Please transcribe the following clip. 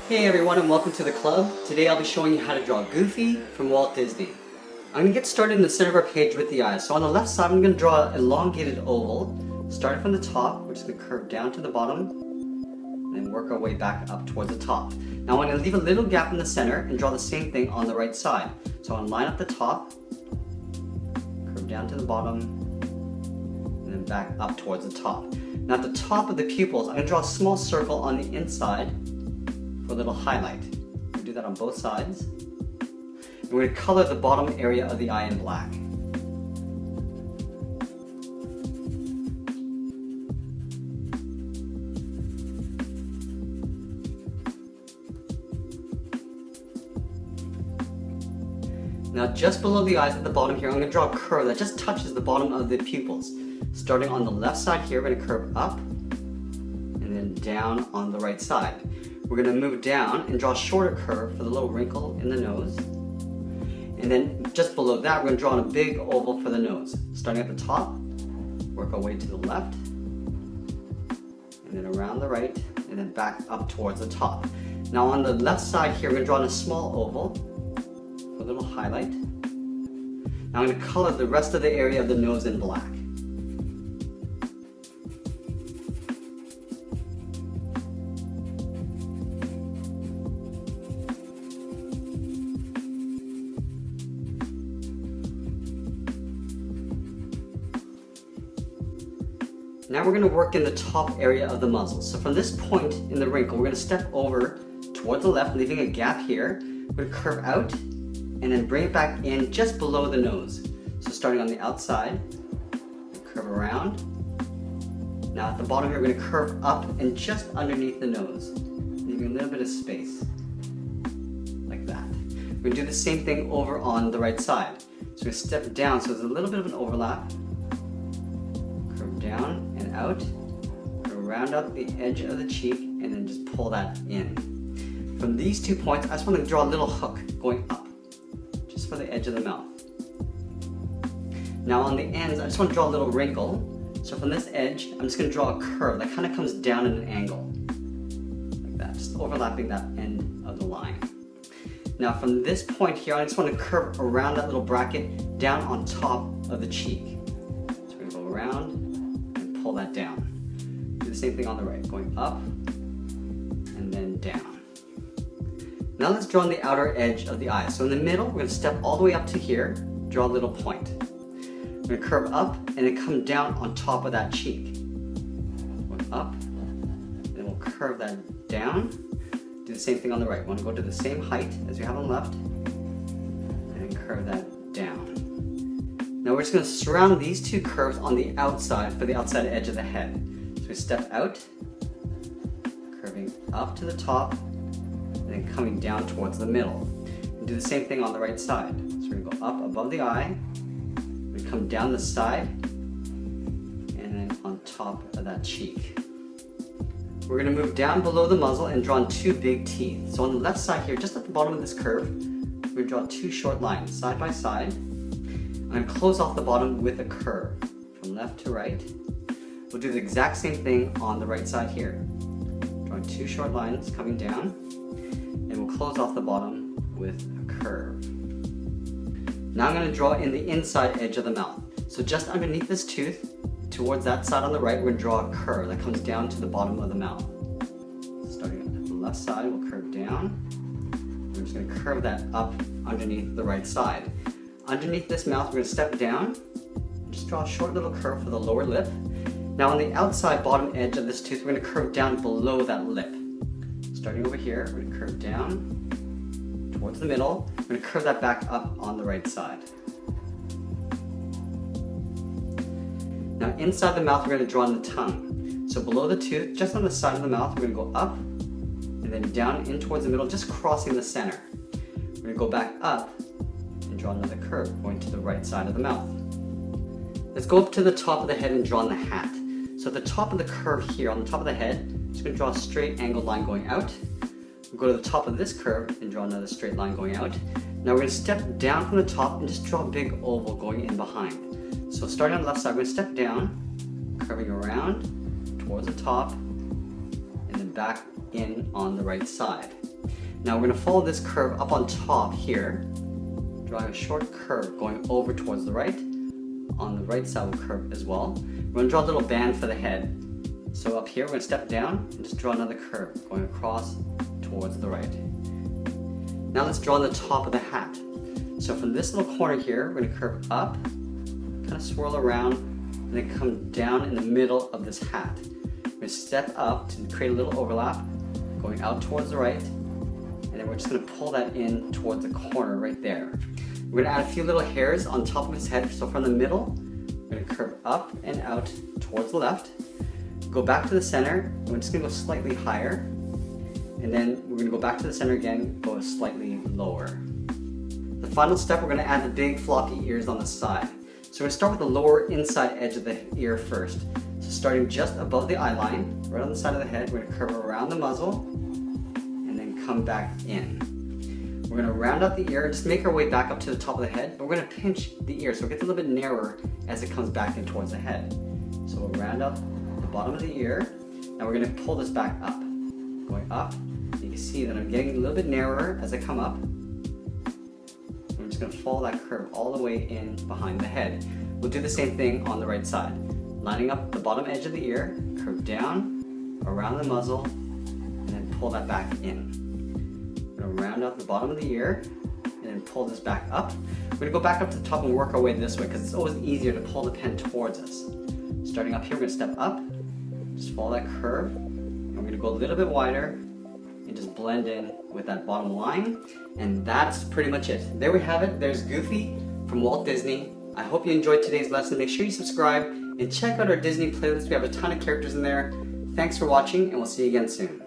Hey everyone and welcome to the club. Today I'll be showing you how to draw Goofy from Walt Disney. I'm going to get started in the center of our page with the eyes. So on the left side I'm going to draw an elongated oval. Starting from the top, we're just going to curve down to the bottom and then work our way back up towards the top. Now I'm going to leave a little gap in the center and draw the same thing on the right side. So I'm going to line up the top, curve down to the bottom, and then back up towards the top. Now at the top of the pupils, I'm going to draw a small circle on the inside for a little highlight. We'll do that on both sides. And we're going to color the bottom area of the eye in black. Now just below the eyes at the bottom here, I'm going to draw a curve that just touches the bottom of the pupils. Starting on the left side here, we're going to curve up and then down on the right side. We're going to move down and draw a shorter curve for the little wrinkle in the nose. And then just below that, we're going to draw in a big oval for the nose. Starting at the top, work our way to the left, and then around the right, and then back up towards the top. Now on the left side here, we're going to draw in a small oval for a little highlight. Now I'm going to color the rest of the area of the nose in black. Now we're going to work in the top area of the muzzle. So from this point in the wrinkle, we're going to step over towards the left, leaving a gap here. We're going to curve out and then bring it back in just below the nose. So starting on the outside, curve around. Now at the bottom here, we're going to curve up and just underneath the nose, leaving a little bit of space, like that. We're going to do the same thing over on the right side. So we're going to step down so there's a little bit of an overlap. Curve down and out, round out the edge of the cheek, and then just pull that in. From these 2 points, I just want to draw a little hook going up, just for the edge of the mouth. Now on the ends, I just want to draw a little wrinkle. So from this edge, I'm just going to draw a curve that kind of comes down at an angle, like that, just overlapping that end of the line. Now from this point here, I just want to curve around that little bracket down on top of the cheek. So we're going to go around, pull that down. Do the same thing on the right, going up and then down. Now let's draw on the outer edge of the eye. So in the middle, we're going to step all the way up to here, draw a little point. We're going to curve up and then come down on top of that cheek. Going up, and then we'll curve that down. Do the same thing on the right. We want to go to the same height as we have on the left, and then curve that down. Now we're just going to surround these two curves on the outside for the outside edge of the head. So we step out, curving up to the top, and then coming down towards the middle. And do the same thing on the right side. So we're going to go up above the eye, we come down the side, and then on top of that cheek. We're going to move down below the muzzle and draw in two big teeth. So on the left side here, just at the bottom of this curve, we're going to draw two short lines side by side. I'm going to close off the bottom with a curve from left to right. We'll do the exact same thing on the right side here. Drawing two short lines coming down, and we'll close off the bottom with a curve. Now I'm going to draw in the inside edge of the mouth. So just underneath this tooth, towards that side on the right, we're going to draw a curve that comes down to the bottom of the mouth. Starting at the left side, we'll curve down. We're just going to curve that up underneath the right side. Underneath this mouth, we're going to step down, just draw a short little curve for the lower lip. Now on the outside bottom edge of this tooth, we're going to curve down below that lip. Starting over here, we're going to curve down towards the middle. We're going to curve that back up on the right side. Now inside the mouth, we're going to draw in the tongue. So below the tooth, just on the side of the mouth, we're going to go up and then down in towards the middle, just crossing the center. We're going to go back up and draw another curve going to the right side of the mouth. Let's go up to the top of the head and draw in the hat. So at the top of the curve here, on the top of the head, I'm just going to draw a straight angled line going out. We'll go to the top of this curve and draw another straight line going out. Now we're going to step down from the top and just draw a big oval going in behind. So starting on the left side, we're going to step down, curving around towards the top, and then back in on the right side. Now we're going to follow this curve up on top here, drawing a short curve going over towards the right. On the right side of the curve as well. We're going to draw a little band for the head. So up here we're going to step down and just draw another curve going across towards the right. Now let's draw the top of the hat. So from this little corner here, we're going to curve up, kind of swirl around, and then come down in the middle of this hat. We're going to step up to create a little overlap, going out towards the right, and then we're just going to pull that in towards the corner right there. We're going to add a few little hairs on top of his head. So from the middle, we're going to curve up and out towards the left, go back to the center, and we're just going to go slightly higher, and then we're going to go back to the center again, go slightly lower. The final step, we're going to add the big floppy ears on the side. So we're going to start with the lower inside edge of the ear first. So starting just above the eye line, right on the side of the head, we're going to curve around the muzzle and then come back in. We're going to round out the ear and just make our way back up to the top of the head, but we're going to pinch the ear so it gets a little bit narrower as it comes back in towards the head. So we'll round out the bottom of the ear. Now we're going to pull this back up. Going up, you can see that I'm getting a little bit narrower as I come up. I'm just going to follow that curve all the way in behind the head. We'll do the same thing on the right side. Lining up the bottom edge of the ear, curve down, around the muzzle, and then pull that back in. We're going to round out the bottom of the ear, and then pull this back up. We're going to go back up to the top and work our way this way because it's always easier to pull the pen towards us. Starting up here, we're going to step up, just follow that curve, and we're going to go a little bit wider, and just blend in with that bottom line. And that's pretty much it. There we have it. There's Goofy from Walt Disney. I hope you enjoyed today's lesson. Make sure you subscribe and check out our Disney playlist. We have a ton of characters in there. Thanks for watching, and we'll see you again soon.